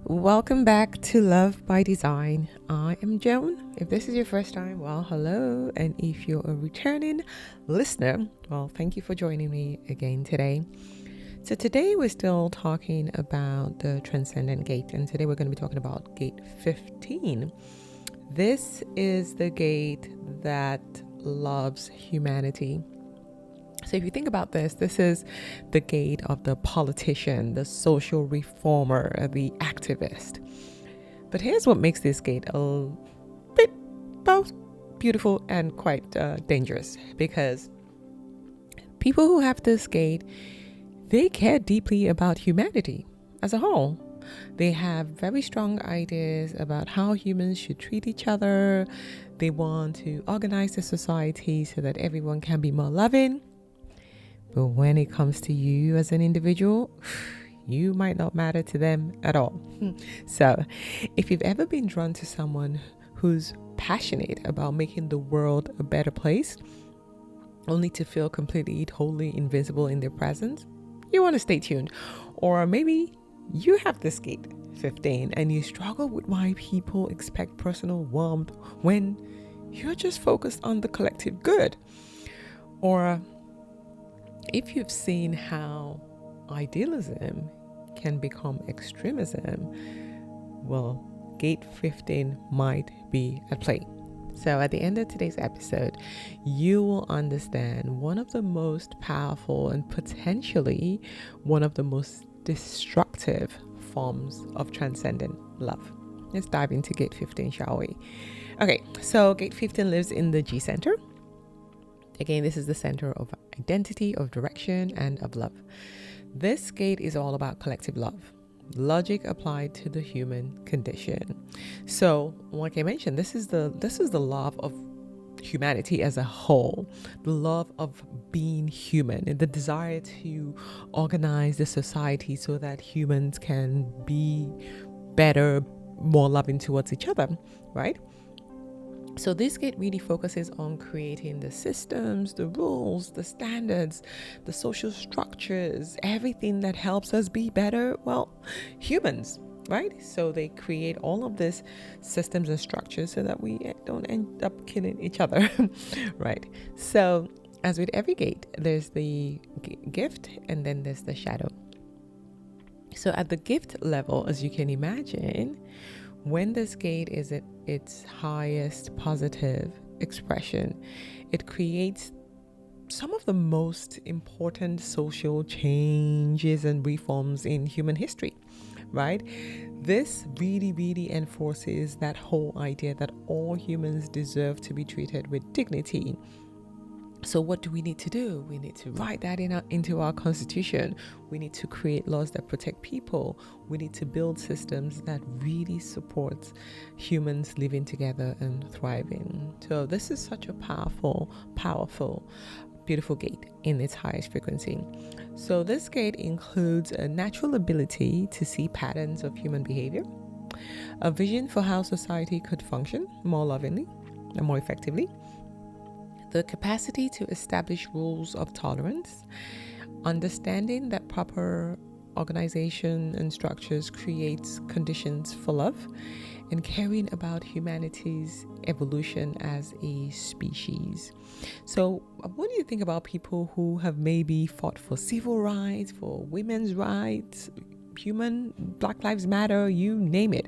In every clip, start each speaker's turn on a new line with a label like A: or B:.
A: Welcome back to Love by Design. I am Joan. If this is your first time, well, hello. And if you're a returning listener, well, thank you for joining me again today. So today we're still talking about the transcendent gate, and today we're going to be talking about gate 15. This is the gate that loves humanity. So if you think about this is the gate of the politician, the social reformer, the activist. But here's what makes this gate a bit both beautiful and quite dangerous, because people who have this gate, they care deeply about humanity as a whole. They have very strong ideas about how humans should treat each other. They want to organize the society so that everyone can be more loving. But when it comes to you as an individual, you might not matter to them at all. So, if you've ever been drawn to someone who's passionate about making the world a better place, only to feel completely, totally invincible in their presence, you want to stay tuned. Or maybe you have this gate 15 and you struggle with why people expect personal warmth when you're just focused on the collective good. Or if you've seen how idealism can become extremism, well, gate 15 might be at play. So at the end of today's episode, you will understand one of the most powerful and potentially one of the most destructive forms of transcendent love. Let's dive into gate 15, shall we? Okay, so gate 15 lives in the G center. Again, this is the center of identity, of direction, and of love. This gate is all about collective love, logic applied to the human condition. So, like I mentioned, this is the love of humanity as a whole, the love of being human, and the desire to organize the society so that humans can be better, more loving towards each other, right? So this gate really focuses on creating the systems, the rules, the standards, the social structures, everything that helps us be better, well, humans, right? So they create all of these systems and structures so that we don't end up killing each other, right? So as with every gate, there's the gift and then there's the shadow. So at the gift level, as you can imagine, when this gate is at its highest positive expression, it creates some of the most important social changes and reforms in human history, right? This really, really enforces that whole idea that all humans deserve to be treated with dignity. So what do we need to do? We need to write that into our constitution. We need to create laws that protect people. We need to build systems that really support humans living together and thriving. So this is such a powerful, beautiful gate in its highest frequency. So this gate includes a natural ability to see patterns of human behavior, a vision for how society could function more lovingly and more effectively, the capacity to establish rules of tolerance, understanding that proper organization and structures creates conditions for love, and caring about humanity's evolution as a species. So what do you think about people who have maybe fought for civil rights, for women's rights, Black Lives Matter, you name it?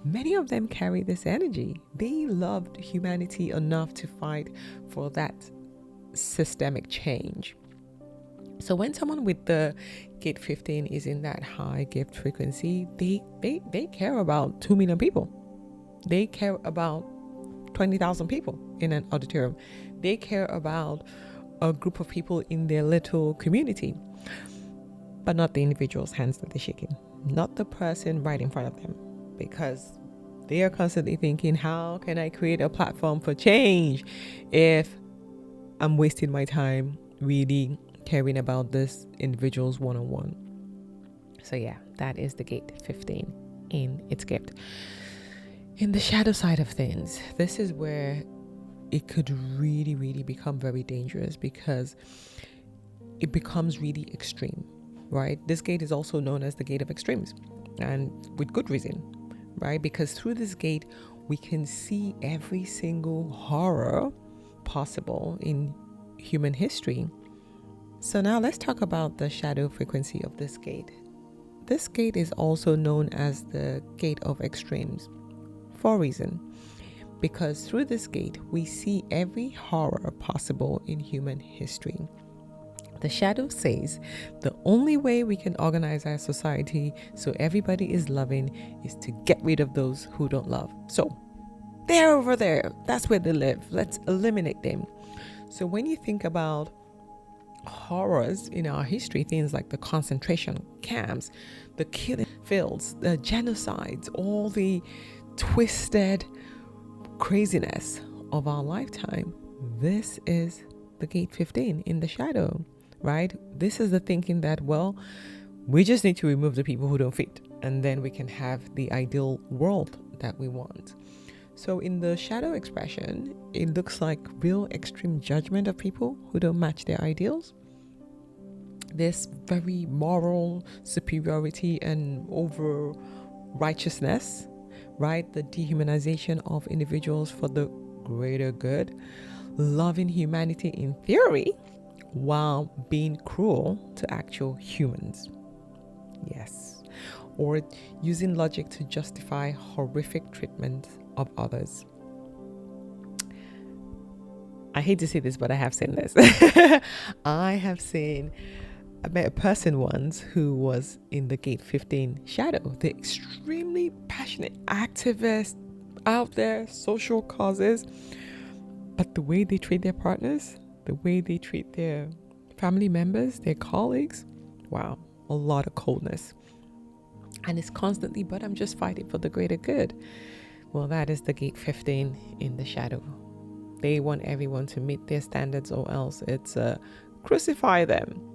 A: Many of them carry this energy. They loved humanity enough to fight for that systemic change. So when someone with the gate 15 is in that high gift frequency, they care about 2 million people. They care about 20,000 people in an auditorium. They care about a group of people in their little community, but not the individual's hands that they're shaking, not the person right in front of them. Because they are constantly thinking, how can I create a platform for change if I'm wasting my time really caring about this individual's one-on-one? So yeah, that is the gate 15 in its gift. In the shadow side of things, this is where it could really, really become very dangerous, because it becomes really extreme, right? This gate is also known as the gate of extremes. and with good reason, right? Because through this gate, we can see every single horror possible in human history. So now let's talk about the shadow frequency of this gate. This gate is also known as the gate of extremes for a reason. Because through this gate, we see every horror possible in human history. The shadow says the only way we can organize our society so everybody is loving is to get rid of those who don't love. So they're over there. That's where they live. Let's eliminate them. So when you think about horrors in our history, things like the concentration camps, the killing fields, the genocides, all the twisted craziness of our lifetime, this is the gate 15 in the shadow, right? This is the thinking that, well, we just need to remove the people who don't fit, and then we can have the ideal world that we want. So in the shadow expression, it looks like real extreme judgment of people who don't match their ideals. This very moral superiority and over righteousness, right? The dehumanization of individuals for the greater good, loving humanity in theory while being cruel to actual humans. Yes. Or using logic to justify horrific treatment of others. I hate to say this, but I have seen this. I met a person once who was in the gate 15 shadow. They're extremely passionate activists out there, social causes. But the way they treat their partners, the way they treat their family members, their colleagues, wow, a lot of coldness. And it's constantly, but I'm just fighting for the greater good. Well, that is the gate 15 in the shadow. They want everyone to meet their standards, or else it's crucify them.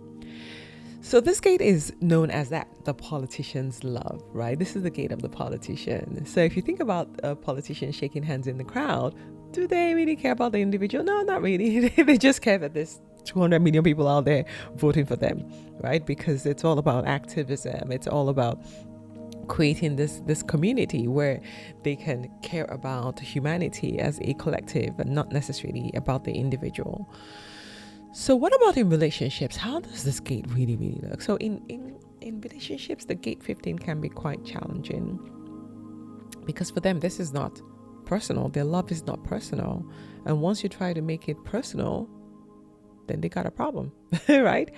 A: So this gate is known as that, the politician's love, right? This is the gate of the politician. So if you think about a politician shaking hands in the crowd, do they really care about the individual? No, not really. They just care that there's 200 million people out there voting for them, right? Because it's all about activism. It's all about creating this community where they can care about humanity as a collective and not necessarily about the individual. So what about in relationships? How does this gate really look? So in relationships, the gate 15 can be quite challenging because for them, this is not personal. Their love is not personal. And once you try to make it personal, then they got a problem, right?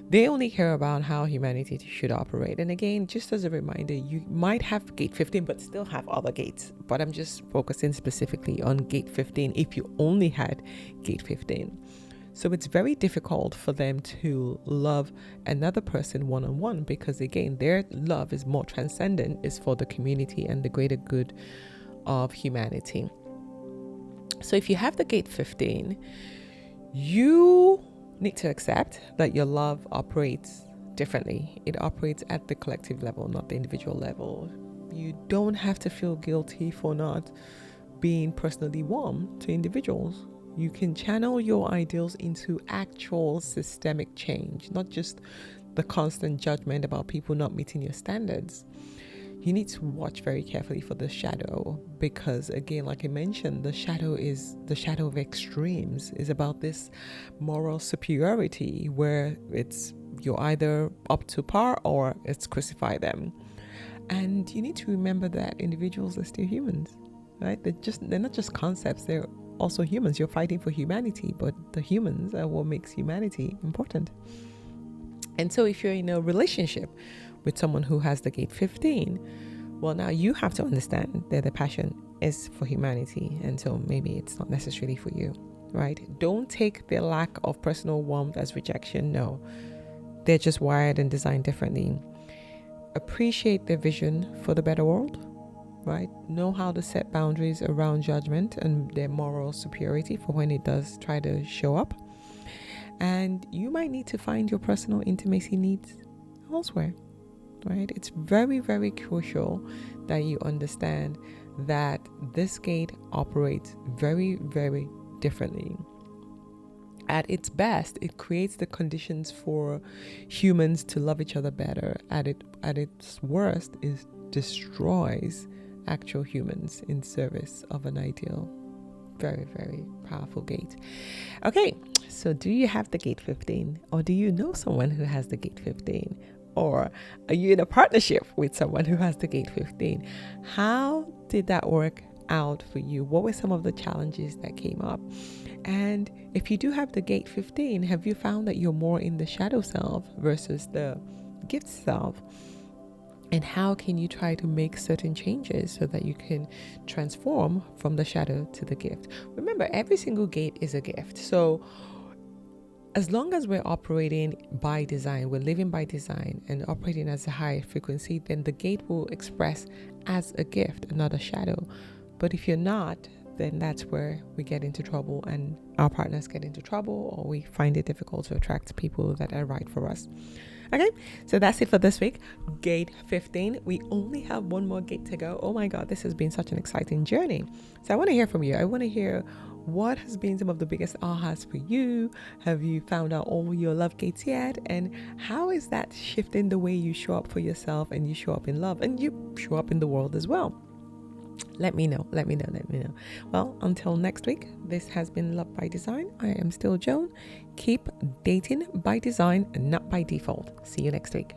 A: They only care about how humanity should operate. And again, just as a reminder, you might have gate 15, but still have other gates. But I'm just focusing specifically on gate 15 if you only had gate 15. So it's very difficult for them to love another person one-on-one because, again, their love is more transcendent, is for the community and the greater good of humanity. So if you have the gate 15, you need to accept that your love operates differently. It operates at the collective level, not the individual level. You don't have to feel guilty for not being personally warm to individuals. You can channel your ideals into actual systemic change, not just the constant judgment about people not meeting your standards. You need to watch very carefully for the shadow because, again, like I mentioned, the shadow of extremes, is about this moral superiority where you're either up to par or it's crucify them. And you need to remember that individuals are still humans, right? They're not just concepts, they're also humans. You're fighting for humanity, but the humans are what makes humanity important. And so if you're in a relationship with someone who has the gate 15, well, now you have to understand that the passion is for humanity, and so maybe it's not necessarily for you, right? Don't take their lack of personal warmth as rejection. No, they're just wired and designed differently. Appreciate their vision for the better world, right? Know how to set boundaries around judgment and their moral superiority for when it does try to show up. And you might need to find your personal intimacy needs elsewhere, right? It's very, very crucial that you understand that this gate operates very, very differently. At its best, it creates the conditions for humans to love each other better. At its worst, it destroys actual humans in service of an ideal. Very, very powerful gate. Okay, so do you have the gate 15? Or do you know someone who has the gate 15? Or are you in a partnership with someone who has the gate 15? How did that work out for you? What were some of the challenges that came up? And if you do have the gate 15, have you found that you're more in the shadow self versus the gift self? And how can you try to make certain changes so that you can transform from the shadow to the gift? Remember, every single gate is a gift. So as long as we're operating by design, we're living by design and operating as a high frequency, then the gate will express as a gift and not a shadow. But if you're not, then that's where we get into trouble and our partners get into trouble, or we find it difficult to attract people that are right for us. Okay, so that's it for this week. Gate 15. We only have one more gate to go. Oh my God, this has been such an exciting journey. So I want to hear from you. I want to hear what has been some of the biggest ahas for you. Have you found out all your love gates yet? And how is that shifting the way you show up for yourself and you show up in love and you show up in the world as well? Let me know. Well, until next week, this has been Love by Design. I am still Joan. Keep dating by design and not by default. See you next week.